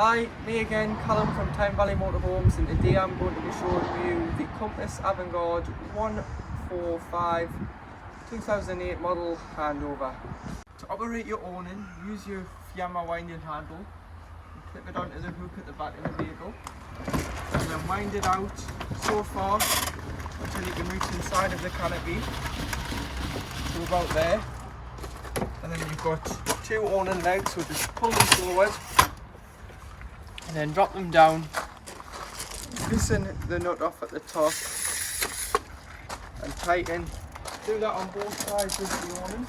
Hi, me again, Callum from Tyne Valley Motorhomes, and today I'm going to be showing you the Compass Avantgarde 145 2008 model Handover. To operate your awning, use your Fiamma winding handle and clip it onto the hook at the back of the vehicle, and then wind it out so far until you can reach inside of the canopy, to about there, and then you've got two awning legs, so just pull them forward and then drop them down, loosen the nut off at the top and tighten. Do that on both sides of the awning.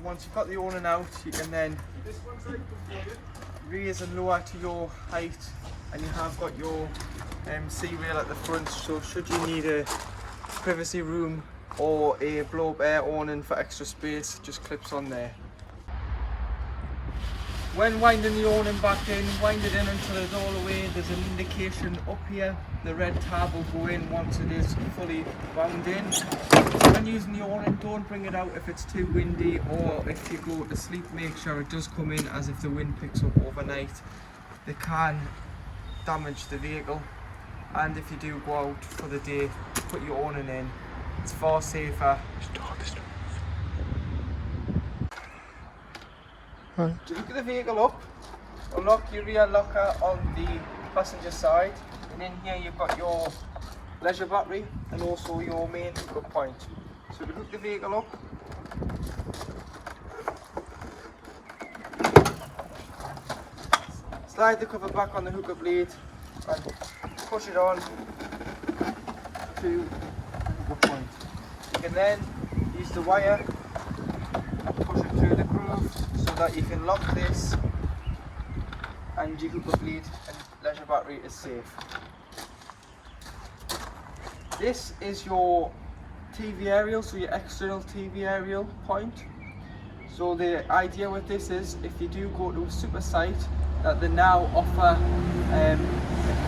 Once you've got the awning out, you can then raise and lower to your height, and you have got your C-rail at the front, so should you need a privacy room or a blow up air awning for extra space, just clips on there. When winding the awning back in, wind it in until it's all the way. There's an indication up here, the red tab will go in once it is fully wound in. When using the awning, don't bring it out if it's too windy, or if you go to sleep, make sure it does come in, as if the wind picks up overnight, they can damage the vehicle. And if you do go out for the day, put your awning in. It's far safer. Right. To look at the vehicle up, unlock your rear locker on the passenger side, and in here you've got your leisure battery and also your main hookup point. So to hook the vehicle up, slide the cover back on the hookup lead and push it on to the hookup point. You can then use the wire and push it through the groove so that you can lock this, and your hookup lead and leisure battery is safe. This is your TV aerial, so your external TV aerial point. So the idea with this is, if you do go to a super site, that they now offer a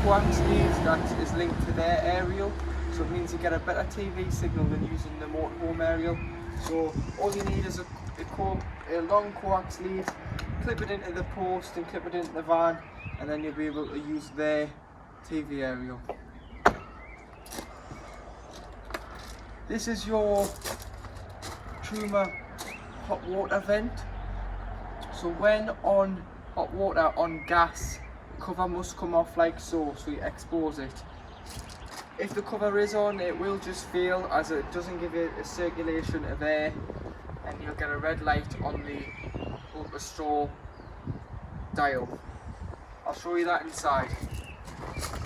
coax lead that is linked to their aerial, so it means you get a better TV signal than using the motorhome aerial. So all you need is a long coax lead, clip it into the post and clip it into the van, and then you'll be able to use their TV aerial. This is your Truman hot water vent. So when on hot water on gas, the cover must come off like so, so you expose it. If the cover is on, it will just fail, as it doesn't give it a circulation of air, and you'll get a red light on the ultra straw dial. I'll show you that inside.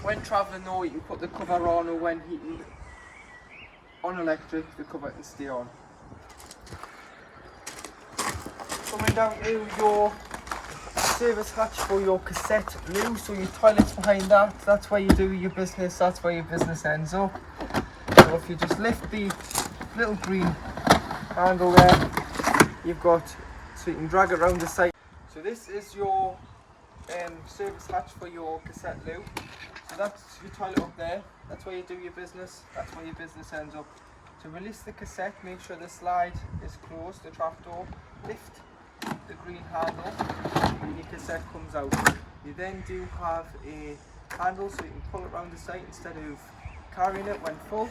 When travelling though, you can put the cover on, or when heating on electric, the cover can stay on. Coming down to your service hatch for your cassette loo, so your toilet's behind that. That's where you do your business, that's where your business ends up. So if you just lift the little green handle there, you've got, so you can drag it around the site. So this is your service hatch for your cassette loo. So that's your toilet up there, that's where you do your business, that's where your business ends up. To release the cassette, make sure the slide is closed, the trapdoor, lift the green handle and your cassette comes out. You then do have a handle, so you can pull it around the site instead of carrying it when full.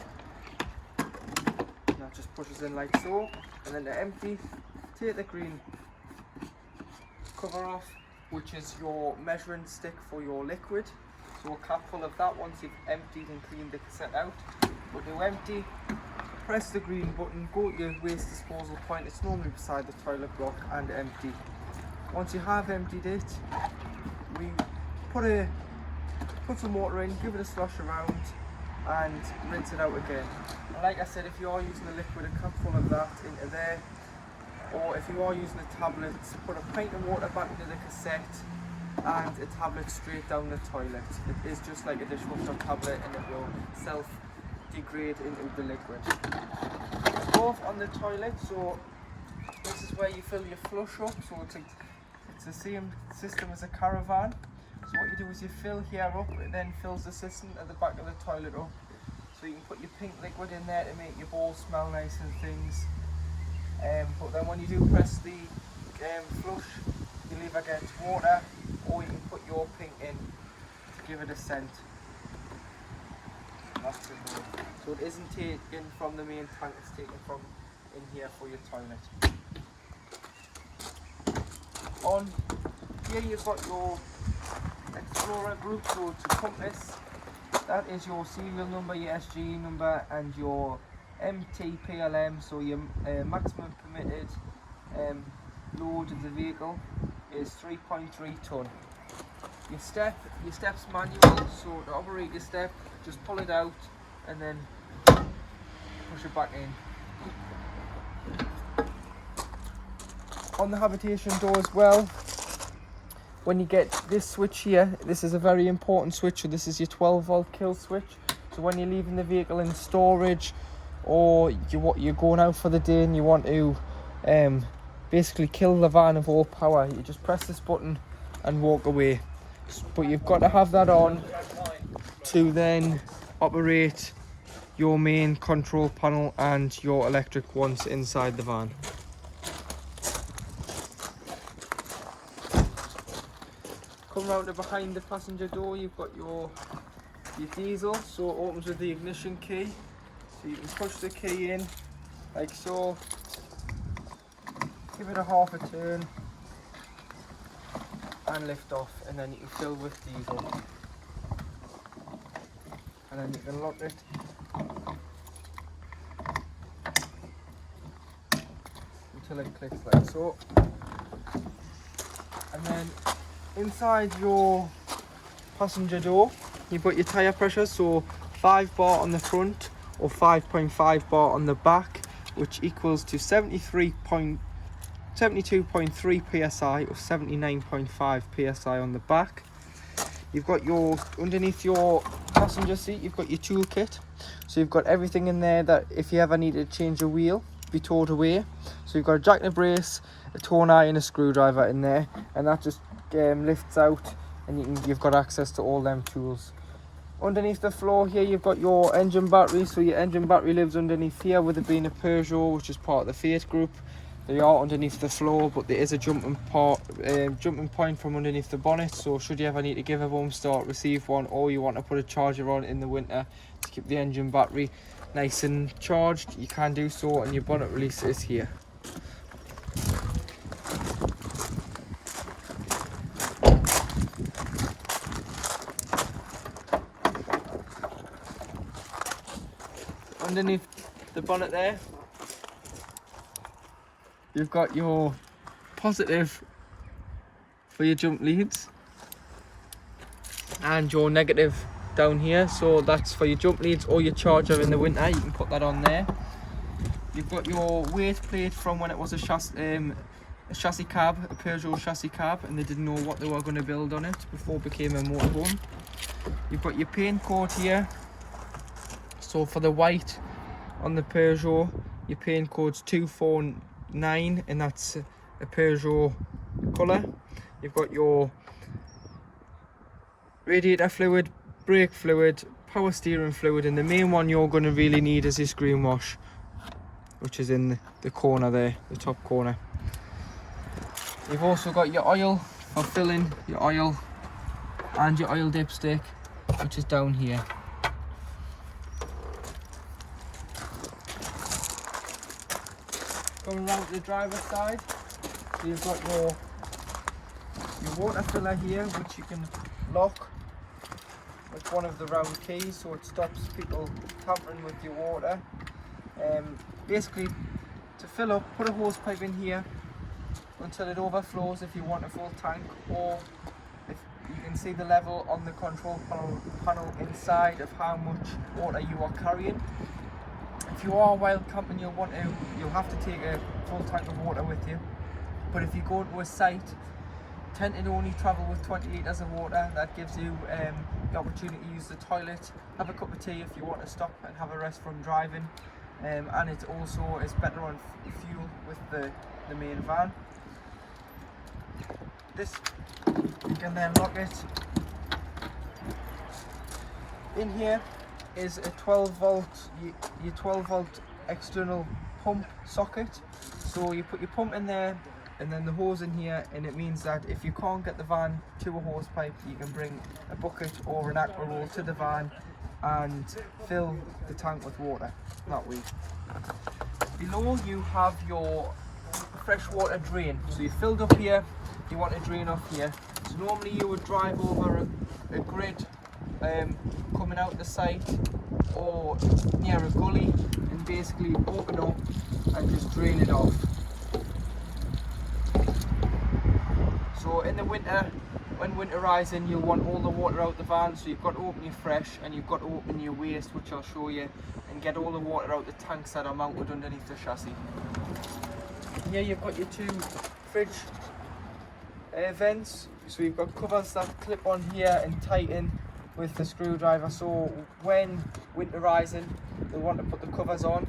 That just pushes in like so, and then to empty, take the green cover off, which is your measuring stick for your liquid. So a cap full of that once you've emptied and cleaned the cassette out. But to empty, press the green button, go to your waste disposal point, it's normally beside the toilet block, and empty. Once you have emptied it, we put some water in, give it a slosh around and rinse it out again. And like I said, if you are using a liquid, a cup full of that into there, or if you are using a tablet, put a pint of water back into the cassette and a tablet straight down the toilet. It is just like a dishwasher tablet, and it will self-degrade into the liquid. It's both on the toilet, so this is where you fill your flush up, so it's the same system as a caravan. So what you do is you fill here up, it then fills the system at the back of the toilet up. So you can put your pink liquid in there to make your bowl smell nice and things. But then when you do press the flush, you'll either get water or you can put your pink in to give it a scent. That's the goal. So it isn't taken from the main tank, it's taken from in here for your toilet. On here you've got your Explorer group, so it's a compass. That is your serial number, your SGE number, and your MTPLM, so your maximum permitted load of the vehicle is 3.3 tonne. Your step's manual, so to operate your step, just pull it out and then push it back in. On the habitation door as well, when you get this switch here, this is a very important switch, so this is your 12 volt kill switch. So when you're leaving the vehicle in storage, or you're going out for the day and you want to basically kill the van of all power, you just press this button and walk away. But you've got to have that on to then operate your main control panel and your electric once inside the van. Come round to behind the passenger door, you've got your diesel, so it opens with the ignition key. So you can push the key in like so, give it a half a turn and lift off, and then you can fill with diesel. And then you can lock it until it clicks like so. And then inside your passenger door, you've got your tyre pressure, so 5 bar on the front or 5.5 bar on the back, which equals to 72.3 psi or 79.5 psi on the back. You've got your, underneath your passenger seat, you've got your toolkit, so you've got everything in there that if you ever needed to change a wheel, be towed away. So you've got a jack and a brace, a torn iron, a screwdriver in there, and that just lifts out, and you've got access to all them tools. Underneath the floor here, you've got your engine battery, so your engine battery lives underneath here, with it being a Peugeot, which is part of the Fiat group. They are underneath the floor, but there is a jumping point from underneath the bonnet, so should you ever need to give a home start, receive one, or you want to put a charger on in the winter to keep the engine battery nice and charged, you can do so, and your bonnet release is here. Underneath the bonnet there, you've got your positive for your jump leads and your negative down here, so that's for your jump leads or your charger in the winter, you can put that on there. You've got your weight plate from when it was a chassis cab, a Peugeot chassis cab, and they didn't know what they were going to build on it before it became a motorhome. You've got your paint code here, so for the white on the Peugeot, your paint code's 249, and that's a Peugeot colour. You've got your radiator fluid, brake fluid, power steering fluid, and the main one you're going to really need is this green wash, which is in the corner there, the top corner. You've also got your oil for filling your oil, and your oil dipstick, which is down here. Going around to the driver's side, so you've got your water filler here, which you can lock with one of the round keys, so it stops people tampering with your water. Basically, to fill up, put a hose pipe in here until it overflows if you want a full tank, or if you can see the level on the control panel inside of how much water you are carrying. If you are wild camping, you'll have to take a full tank of water with you. But if you go to a site, tend to only travel with 20 litres of water. That gives you the opportunity to use the toilet, have a cup of tea if you want to stop and have a rest from driving, and it also is better on fuel with the main van. This, you can then lock it. In here is a 12 volt, your 12 volt external pump socket. So you put your pump in there and then the hose in here, and it means that if you can't get the van to a hose pipe, you can bring a bucket or an aqua roll to the van and fill the tank with water that way. Below you have your freshwater drain. So you filled up here, you want to drain off here. So normally you would drive over a grid coming out the site or near a gully and basically open up and just drain it off. So in the winter, when winter rising, you'll want all the water out the van, so you've got to open your fresh and you've got to open your waste, which I'll show you, and get all the water out the tanks that are mounted underneath the chassis. Here you've got your two fridge vents, so you've got covers that clip on here and tighten with the screwdriver, so when winter rising, you'll want to put the covers on.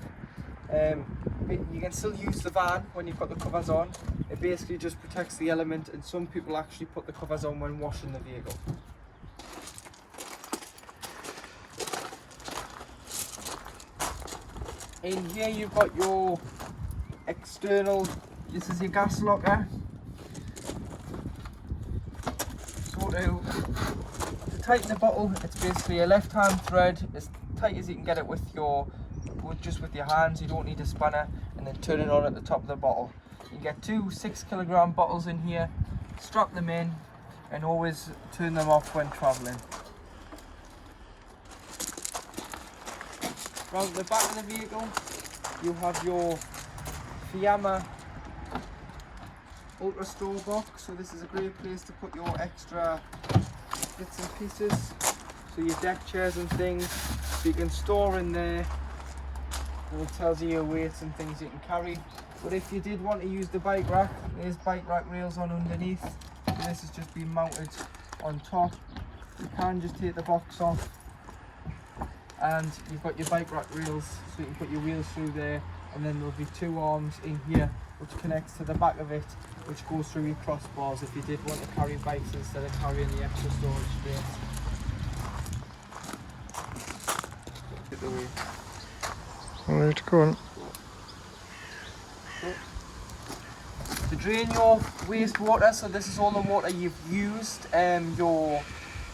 You can still use the van when you've got the covers on. It basically just protects the element, and some people actually put the covers on when washing the vehicle. In here you've got your external, this is your gas locker. So to tighten the bottle, it's basically a left hand thread, as tight as you can get it with your hands, you don't need a spanner, and then turn it on at the top of the bottle. You get two 6 kilogram bottles in here, strap them in, and always turn them off when travelling. Round the back of the vehicle, you have your Fiamma Ultra Store box. So this is a great place to put your extra bits and pieces. So your deck chairs and things, so you can store in there. And it tells you your weights and things you can carry. But if you did want to use the bike rack, there's bike rack rails on underneath. So this has just been mounted on top. You can just take the box off, and you've got your bike rack rails, so you can put your wheels through there, and then there'll be two arms in here which connects to the back of it, which goes through your crossbars if you did want to carry bikes instead of carrying the extra storage space. Get the way. Right, go on. To drain your wastewater, so this is all the water you've used, your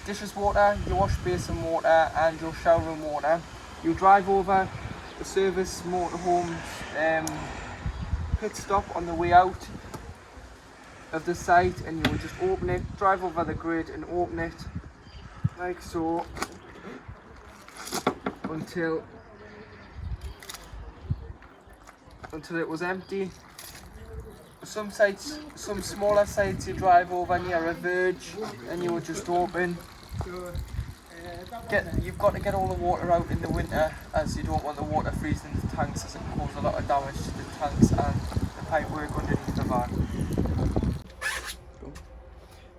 dishes water, your wash basin water and your shower room water. You drive over the service motorhome's pit stop on the way out of the site, and you will just open it, drive over the grid and open it like so until it was empty. Some sites, some smaller sites, you drive over near a verge and you would just open. You've got to get all the water out in the winter, as you don't want the water freezing in the tanks, as it can cause a lot of damage to the tanks and the pipework underneath the van.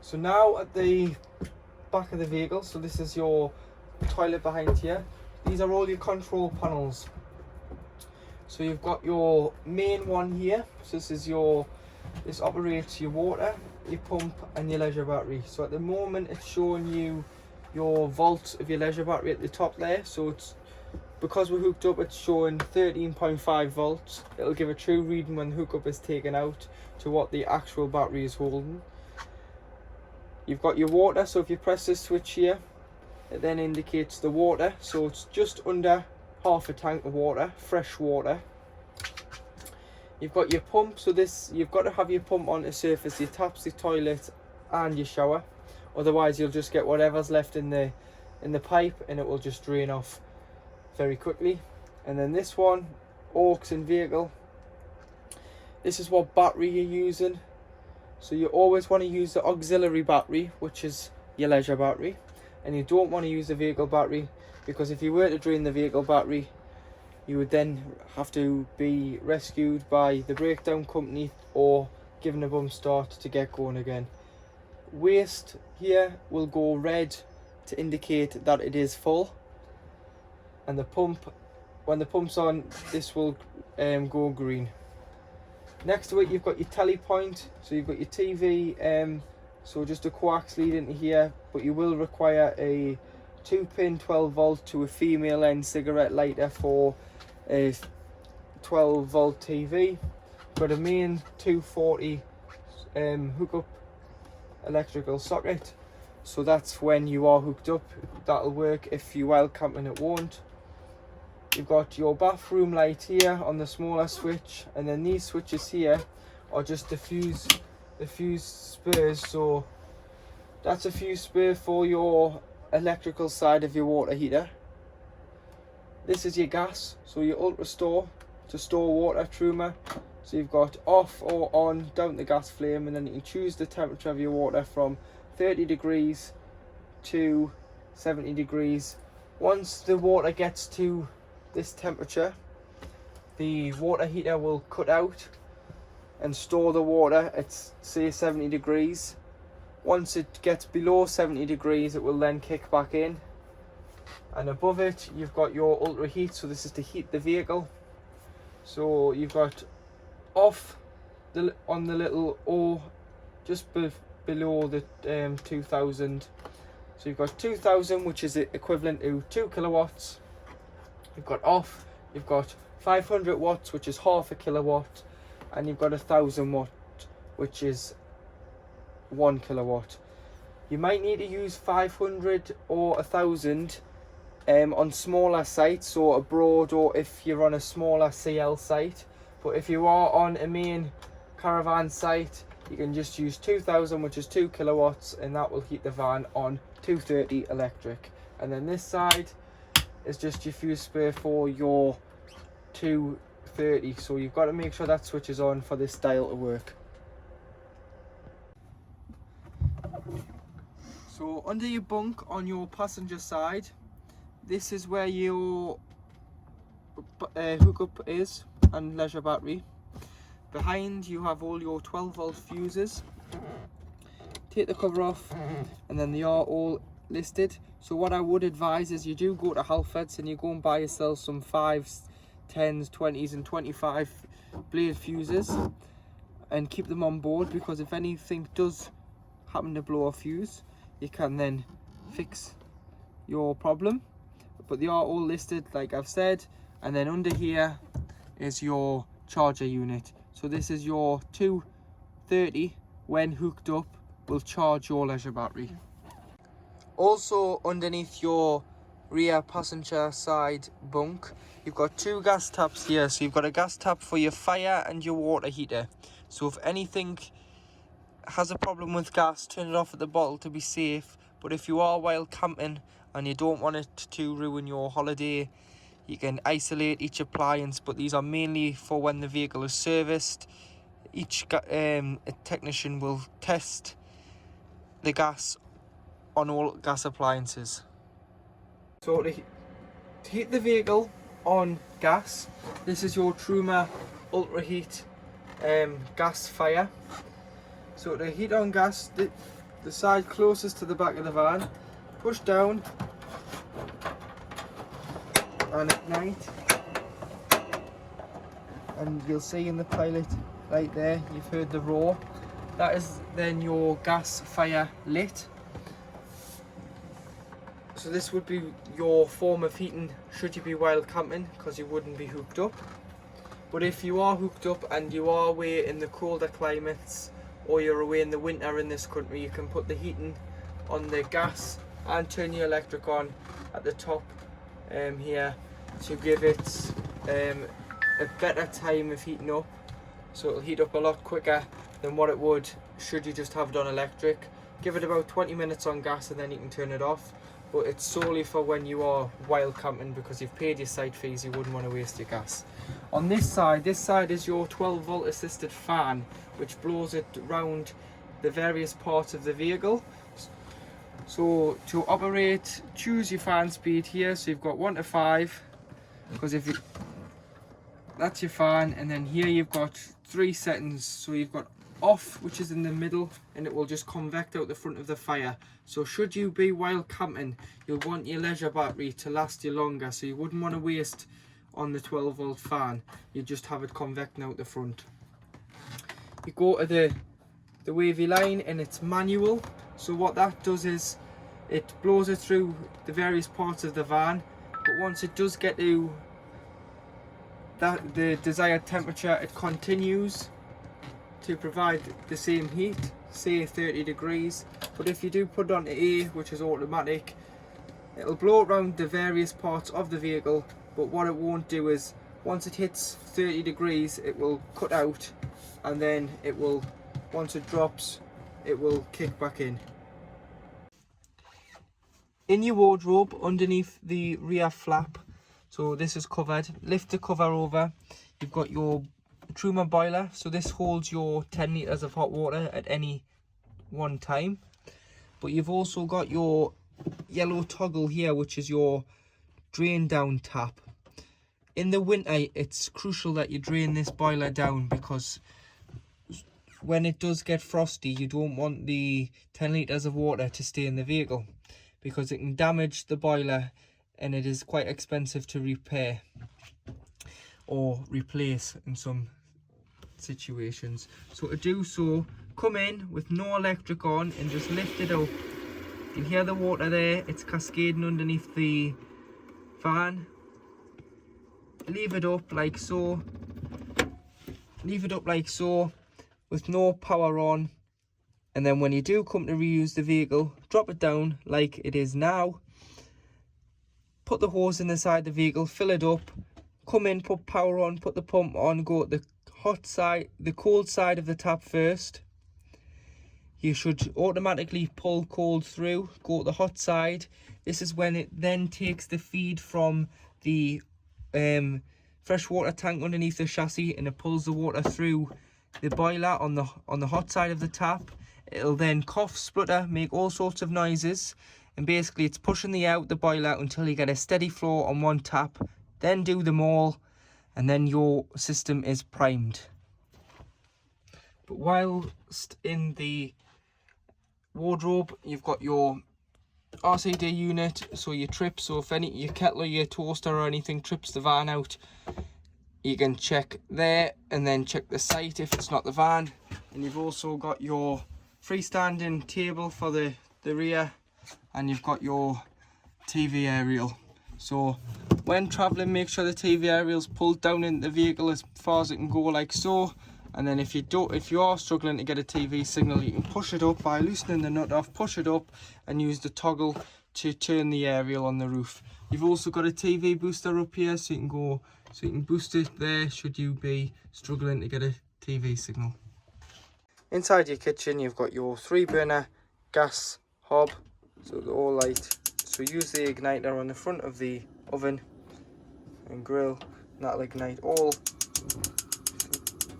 So now at the back of the vehicle, so this is your toilet behind here. These are all your control panels. So you've got your main one here. So this operates your water, your pump and your leisure battery. So at the moment it's showing you your volts of your leisure battery at the top there. So it's, because we're hooked up, it's showing 13.5 volts. It'll give a true reading when the hookup is taken out to what the actual battery is holding. You've got your water, so if you press this switch here, it then indicates the water. So it's just under half a tank of water, fresh water. You've got your pump, so this, you've got to have your pump on to surface your taps, your toilet and your shower, otherwise you'll just get whatever's left in the pipe and it will just drain off very quickly. And then this one, aux and vehicle, this is what battery you're using. So you always want to use the auxiliary battery, which is your leisure battery, and you don't want to use the vehicle battery, because if you were to drain the vehicle battery, you would then have to be rescued by the breakdown company or given a bump start to get going again. Waste here will go red to indicate that it is full, and the pump, when the pump's on, this will go green. Next to it you've got your telly point, so you've got your TV, so just a coax lead into here, but you will require a 2-pin 12 volt to a female end cigarette lighter for a 12 volt TV. got a main 240 hookup electrical socket, so that's when you are hooked up, that'll work. If you're while camping, it won't. You've got your bathroom light here on the smaller switch, and then these switches here are just the fuse spurs. So that's a fuse spur for your electrical side of your water heater. This is your gas, so your ultra store to store water, Truman. So you've got off or on down the gas flame, and then you can choose the temperature of your water from 30 degrees to 70 degrees. Once the water gets to this temperature, the water heater will cut out and store the water at, say, 70 degrees. Once it gets below 70 degrees, it will then kick back in. And above it, you've got your ultra heat, so this is to heat the vehicle. So you've got off on the little O, just below the 2000. So you've got 2000, which is equivalent to 2 kilowatts. You've got off, you've got 500 watts, which is half a kilowatt, and you've got 1000 watt, which is 1 kilowatt. You might need to use 500 or 1000 on smaller sites, so abroad, or if you're on a smaller CL site. But if you are on a main caravan site, you can just use 2000, which is 2 kilowatts, and that will heat the van on 230 electric. And then this side is just your fuse spur for your 230. So you've got to make sure that switch is on for this dial to work. So under your bunk on your passenger side, this is where your hookup is and leisure battery. Behind you have all your 12 volt fuses. Take the cover off, and then they are all listed. So what I would advise is you do go to Halfords and you go and buy yourself some 5s, 10s, 20s and 25 blade fuses, and keep them on board, because if anything does happen to blow a fuse, you can then fix your problem. But they are all listed, like I've said. And then under here is your charger unit. So this is your 230, when hooked up, will charge your leisure battery. Also underneath your rear passenger side bunk, you've got 2 gas taps here. So you've got a gas tap for your fire and your water heater. So if anything has a problem with gas, turn it off at the bottle to be safe. But if you are while camping and you don't want it to ruin your holiday, you can isolate each appliance, but these are mainly for when the vehicle is serviced. Each technician will test the gas on all gas appliances. So to heat the vehicle on gas, this is your Truman Ultra Heat gas fire. So to heat on gas, the side closest to the back of the van, push down and ignite, and you'll see in the pilot right there, you've heard the roar. That is then your gas fire lit. So this would be your form of heating should you be while camping, because you wouldn't be hooked up. But if you are hooked up and you are away in the colder climates, or you're away in the winter in this country, you can put the heating on the gas and turn your electric on at the top here to give it a better time of heating up. So it'll heat up a lot quicker than what it would should you just have it on electric. Give it about 20 minutes on gas and then you can turn it off. But it's solely for when you are wild camping, because you've paid your site fees, you wouldn't want to waste your gas. On this side is your 12 volt assisted fan, which blows it around the various parts of the vehicle. So to operate, choose your fan speed here. So you've got 1 to 5, because if you, that's your fan, and then here you've got 3 settings. So you've got off, which is in the middle, and it will just convect out the front of the fire. So should you be while camping, you'll want your leisure battery to last you longer, so you wouldn't want to waste on the 12 volt fan. You just have it convecting out the front. You go to the wavy line, and it's manual. So what that does is it blows it through the various parts of the van, but once it does get to that the desired temperature, it continues to provide the same heat, say 30 degrees. But if you do put it on A, which is automatic, it'll blow around the various parts of the vehicle, but what it won't do is, once it hits 30 degrees, it will cut out, and then it will, once it drops, it will kick back in. In your wardrobe, underneath the rear flap, so this is covered, lift the cover over, you've got your Truman Boiler, so this holds your 10 litres of hot water at any one time. But you've also got your yellow toggle here, which is your drain down tap. In the winter, it's crucial that you drain this boiler down, because when it does get frosty, you don't want the 10 litres of water to stay in the vehicle, because it can damage the boiler and it is quite expensive to repair or replace in some situations. So to do so, come in with no electric on and just lift it up. You can hear the water there, it's cascading underneath the fan. Leave it up like so. Leave it up like so with no power on, and then when you do come to reuse the vehicle, drop it down like it is now. Put the hose in the side of the vehicle, fill it up, come in, put power on, put the pump on, go to the hot side, the cold side of the tap first. You should automatically pull cold through, go to the hot side. This is when it then takes the feed from the freshwater tank underneath the chassis, and it pulls the water through the boiler on the hot side of the tap. It'll then cough, splutter, make all sorts of noises, and basically it's pushing the air out the boiler until you get a steady flow on one tap. Then do them all, and then your system is primed. But whilst in the wardrobe, you've got your RCD unit, so your trip, so if your kettle or your toaster or anything trips the van out, you can check there, and then check the site if it's not the van. And you've also got your freestanding table for the rear, and you've got your TV aerial. So when travelling, make sure the TV aerial's pulled down into the vehicle as far as it can go, like so. And then if you are struggling to get a TV signal, you can push it up by loosening the nut off, push it up, and use the toggle to turn the aerial on the roof. You've also got a TV booster up here, so you can boost it there should you be struggling to get a TV signal. Inside your kitchen, you've got your 3-burner gas hob, so they're all light. So use the igniter on the front of the oven and grill, and that'll ignite all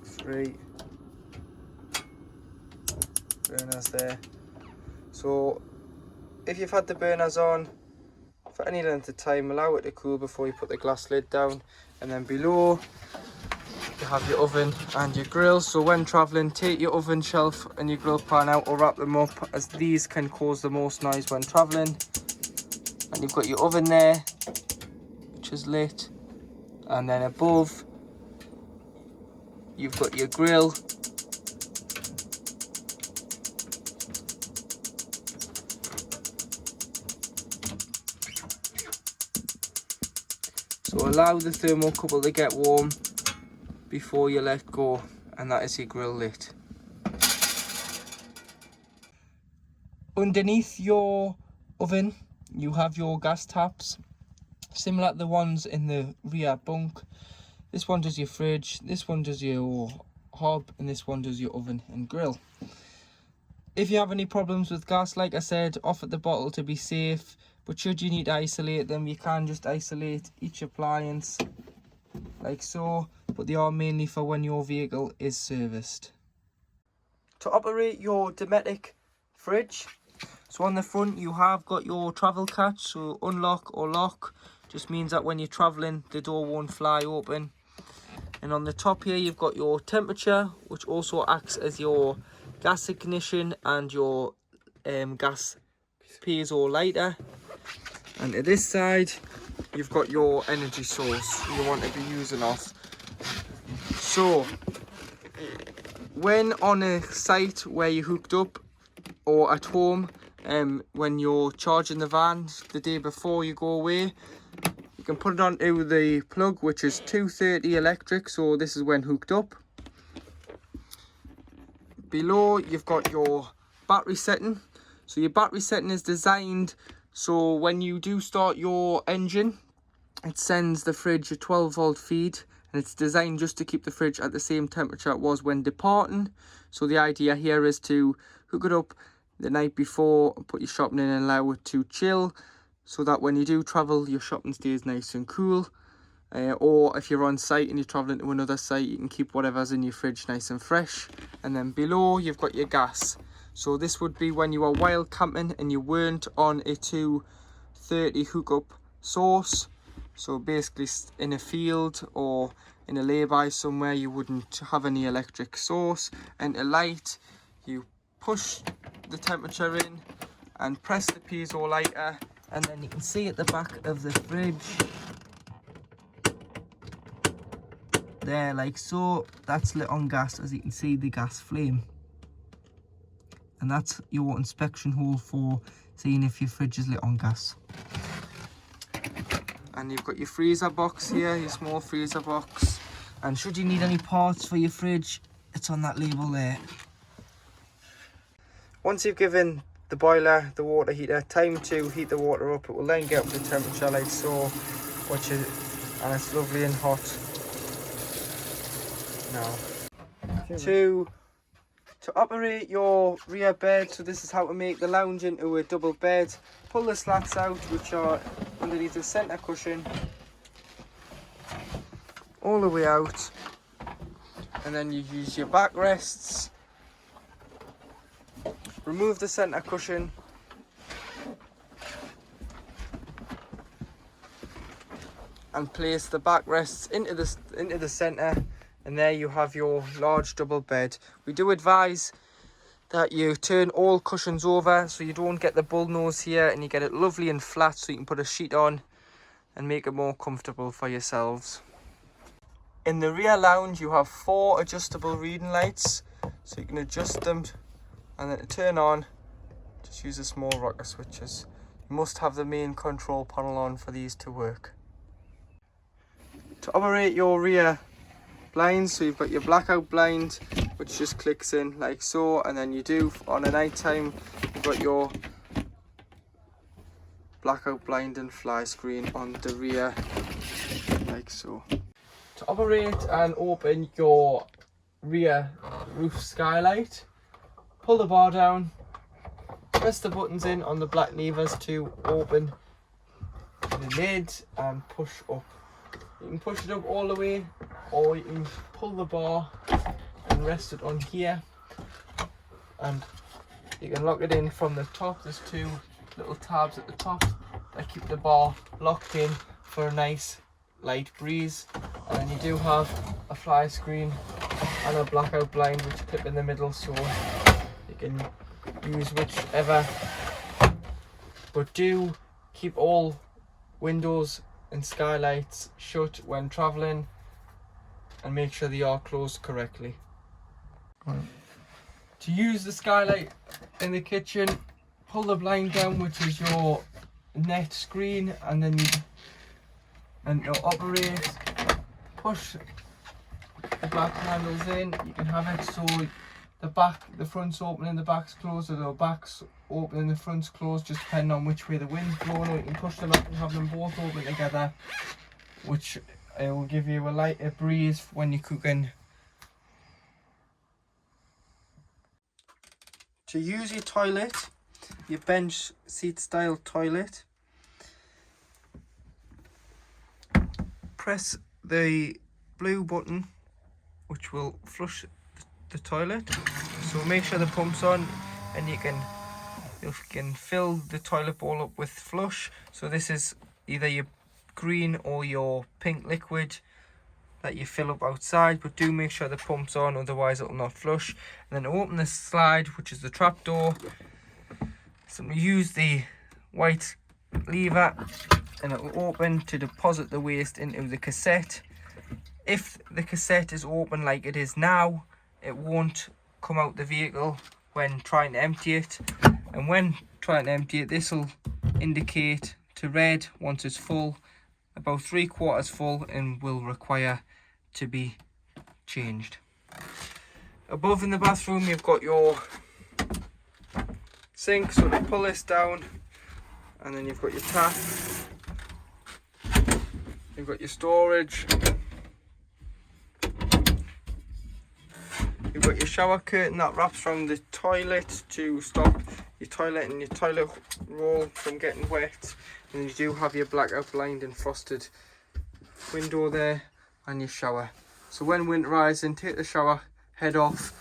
3 burners there. So if you've had the burners on for any length of time, allow it to cool before you put the glass lid down. And then below you have your oven and your grill. So when travelling, take your oven shelf and your grill pan out, or wrap them up, as these can cause the most noise when travelling. And you've got your oven there, which is lit, and then above you've got your grill. So allow the thermocouple to get warm before you let go, and that is your grill lit. Underneath your oven you have your gas taps, similar to the ones in the rear bunk. This one does your fridge, this one does your hob, and this one does your oven and grill. If you have any problems with gas, like I said, off at the bottle to be safe, but should you need to isolate them, you can just isolate each appliance like so, but they are mainly for when your vehicle is serviced. To operate your Dometic fridge, so on the front you have got your travel catch, so unlock or lock just means that when you're traveling the door won't fly open. And on the top here you've got your temperature, which also acts as your gas ignition and your gas piezo lighter. And to this side you've got your energy source you want to be using off. So when on a site where you're hooked up, or at home, when you're charging the van the day before you go away, You can put it onto the plug, which is 230 electric, so this is when hooked up. Below you've got your battery setting. So your battery setting is designed so when you do start your engine, it sends the fridge a 12-volt feed, and it's designed just to keep the fridge at the same temperature it was when departing. So the idea here is to hook it up the night before and put your shopping in and allow it to chill, so that when you do travel, your shopping stays nice and cool. Or if you're on site and you're traveling to another site, you can keep whatever's in your fridge nice and fresh. And then below you've got your gas. So this would be when you are wild camping and you weren't on a 230 hookup source. So basically in a field or in a lay-by somewhere, you wouldn't have any electric source. And a light, you push the temperature in and press the piezo lighter, and then you can see at the back of the fridge there, like so, that's lit on gas. As you can see, the gas flame, and that's your inspection hole for seeing if your fridge is lit on gas. And you've got your freezer box here, your small freezer box, and should you need any parts for your fridge, it's on that label there. Once you've given the boiler, the water heater, time to heat the water up, it will then get up to temperature like so, and it's lovely and hot. Now, to operate your rear bed, so this is how to make the lounge into a double bed. Pull the slats out, which are underneath the centre cushion, all the way out, and then you use your backrests. Remove the centre cushion, and place the backrests into the centre. And there you have your large double bed. We do advise that you turn all cushions over so you don't get the bull nose here, and you get it lovely and flat so you can put a sheet on and make it more comfortable for yourselves. In the rear lounge you have 4 adjustable reading lights, so you can adjust them, and then to turn on, just use the small rocker switches. You must have the main control panel on for these to work. To operate your rear blinds, so you've got your blackout blind, which just clicks in like so, and then you do on a night time, you've got your blackout blind and fly screen on the rear like so. To operate and open your rear roof skylight, pull the bar down, press the buttons in on the black levers to open the lid and push up. You can push it up all the way, or you can pull the bar and rest it on here, and you can lock it in from the top. There's 2 little tabs at the top that keep the bar locked in for a nice light breeze. And then you do have a fly screen and a blackout blind which clip in the middle, so you can use whichever, but do keep all windows and skylights shut when traveling, and make sure they are closed correctly. To use the skylight in the kitchen, pull the blind down, which is your net screen, and then you operate, push the black handles in. You can have it so the front's open and the back's closed, or the back's open and the front's closed, just depending on which way the wind's blowing. Or you can push them up and have them both open together, which will give you a lighter breeze when you're cooking. To use your toilet, your bench seat style toilet, press the blue button which will flush the toilet. So make sure the pump's on, and you can fill the toilet bowl up with flush. So this is either your green or your pink liquid that you fill up outside, but do make sure the pump's on, otherwise it will not flush. And then open the slide, which is the trap door. Simply use the white lever and it will open to deposit the waste into the cassette. If the cassette is open like it is now, it won't come out the vehicle when trying to empty it. And when trying to empty it, this will indicate to red once it's full, about 3/4 full and will require to be changed. Above in the bathroom you've got your sink, so to pull this down, and then you've got your tap, you've got your storage, you've got your shower curtain that wraps around the toilet to stop your toilet and your toilet roll from getting wet, and you do have your blackout blind and frosted window there, and your shower. So when winterizing, take the shower head off,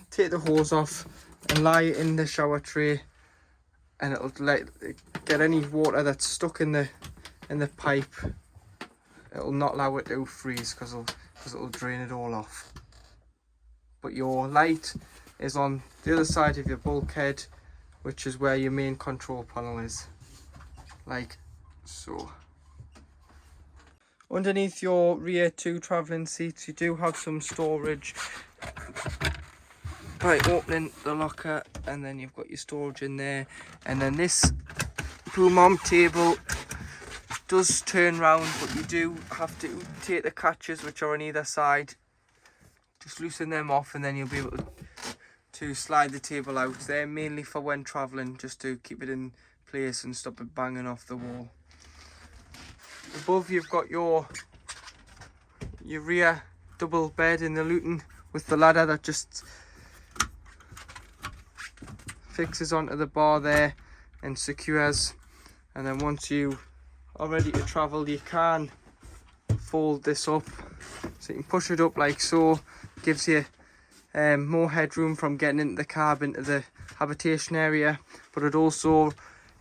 take the hose off and lie it in the shower tray, and it'll get any water that's stuck in the pipe. It'll not allow it to freeze because it'll drain it all off. But your light is on the other side of your bulkhead, which is where your main control panel is, like so. Underneath your rear 2 travelling seats you do have some storage by opening the locker, and then you've got your storage in there, and then this boom arm table does turn round, but you do have to take the catches which are on either side, just loosen them off, and then you'll be able to slide the table out. They're mainly for when travelling, just to keep it in place and stop it banging off the wall. Above you've got your rear double bed in the luton with the ladder that just fixes onto the bar there and secures, and then once you are ready to travel you can fold this up, so you can push it up like so. Gives you more headroom from getting into the cab into the habitation area, but it also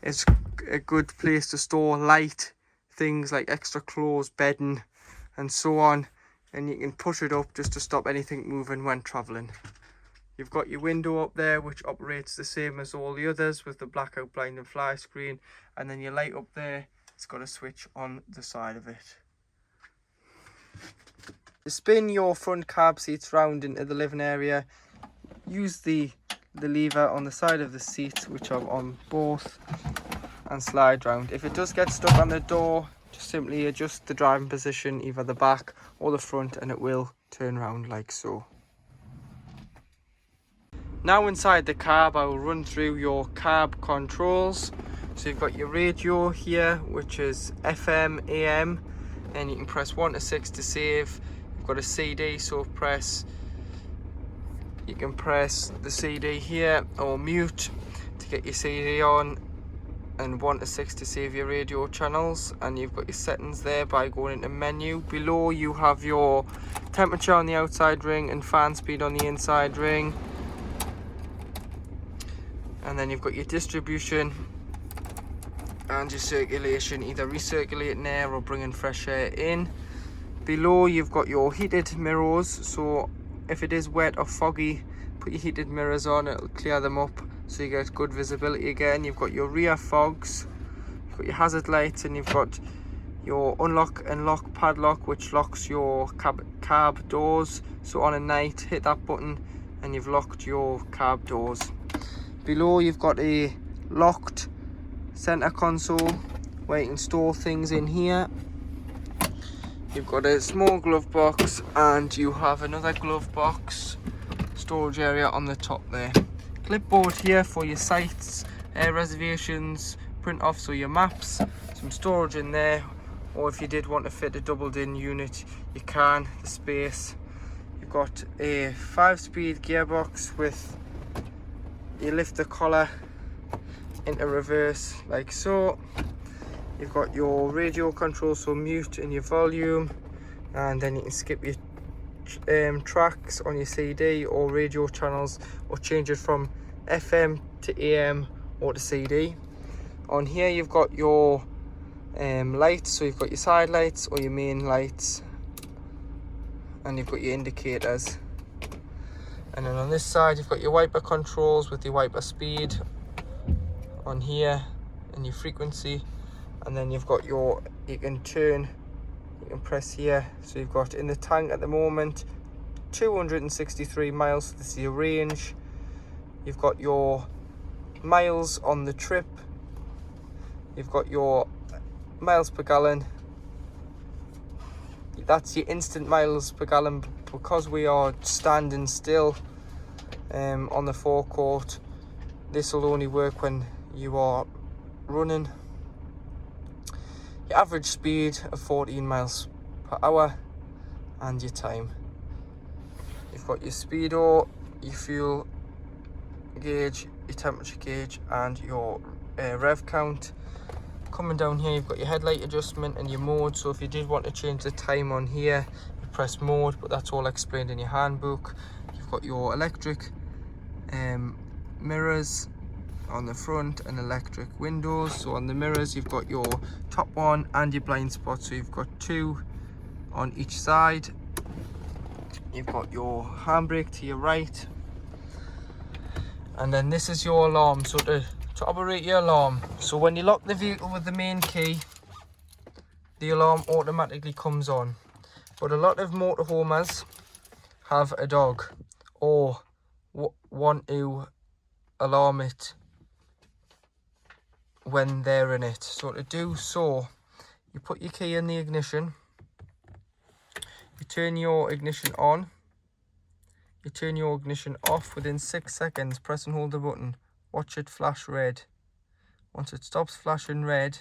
is a good place to store light things like extra clothes, bedding and so on, and you can push it up just to stop anything moving when travelling. You've got your window up there which operates the same as all the others with the blackout blind and fly screen, and then your light up there, it's got a switch on the side of it. To spin your front cab seats round into the living area, use the lever on the side of the seats which are on both and slide round. If it does get stuck on the door, just simply adjust the driving position, either the back or the front, and it will turn round like so. Now inside the cab I will run through your cab controls. So you've got your radio here which is FM, AM, and you can press 1 to 6 to save. You've got a CD, so you can press the CD here or mute to get your CD on, and 1 to 6 to save your radio channels, and you've got your settings there by going into menu. Below you have your temperature on the outside ring and fan speed on the inside ring, and then you've got your distribution and your circulation, either recirculating air or bringing fresh air in. Below you've got your heated mirrors, so if it is wet or foggy, put your heated mirrors on, it'll clear them up so you get good visibility again. You've got your rear fogs, you've got your hazard lights, and you've got your unlock and lock padlock which locks your cab doors. So on a night, hit that button and you've locked your cab doors. Below you've got a locked center console where you can store things in here. You've got a small glove box, and you have another glove box storage area on the top there. Clipboard here for your sites, air reservations, print off, so your maps, some storage in there, or if you did want to fit a doubled in unit you can, the space. You've got a 5-speed gearbox with, you lift the collar into reverse like so. You've got your radio control, so mute and your volume, and then you can skip your tracks on your CD or radio channels, or change it from FM to AM or to CD. On here you've got your lights, so you've got your side lights or your main lights, and you've got your indicators. And then on this side you've got your wiper controls with your wiper speed on here and your frequency, and then you've got your, you can press here, so you've got in the tank at the moment 263 miles, so this is your range. You've got your miles on the trip, you've got your miles per gallon, that's your instant miles per gallon. Because we are standing still on the forecourt, this will only work when you are running. Your average speed of 14 miles per hour and your time. You've got your speedo, your fuel gauge, your temperature gauge and your rev count. Coming down here, you've got your headlight adjustment and your mode. So if you did want to change the time on here, you press mode, but that's all explained in your handbook. You've got your electric mirrors on the front and electric windows. So on the mirrors, you've got your top one and your blind spot. So you've got 2 on each side. You've got your handbrake to your right. And then this is your alarm. So to operate your alarm, so when you lock the vehicle with the main key, the alarm automatically comes on. But a lot of motorhomes have a dog or want to alarm it when they're in it. So to do so, you put your key in the ignition, you turn your ignition on, you turn your ignition off. Within 6 seconds, press and hold the button. Watch it flash red. Once it stops flashing red,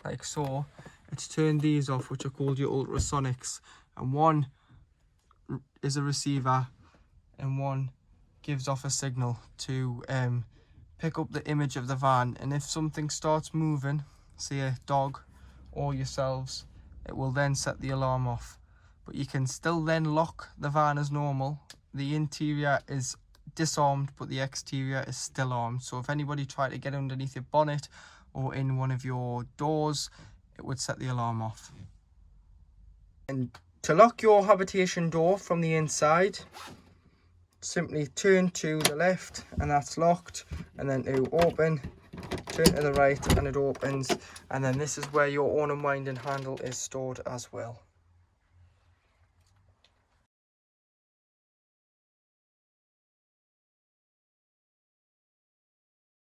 like so, it's turned these off, which are called your ultrasonics. And one is a receiver and one gives off a signal to pick up the image of the van. And if something starts moving, say a dog or yourselves, it will then set the alarm off. But you can still then lock the van as normal. The interior is disarmed, but the exterior is still armed. So if anybody tried to get underneath your bonnet or in one of your doors, it would set the alarm off. And to lock your habitation door from the inside, simply turn to the left and that's locked, and then to open, turn to the right and it opens. And then this is where your on and winding handle is stored as well.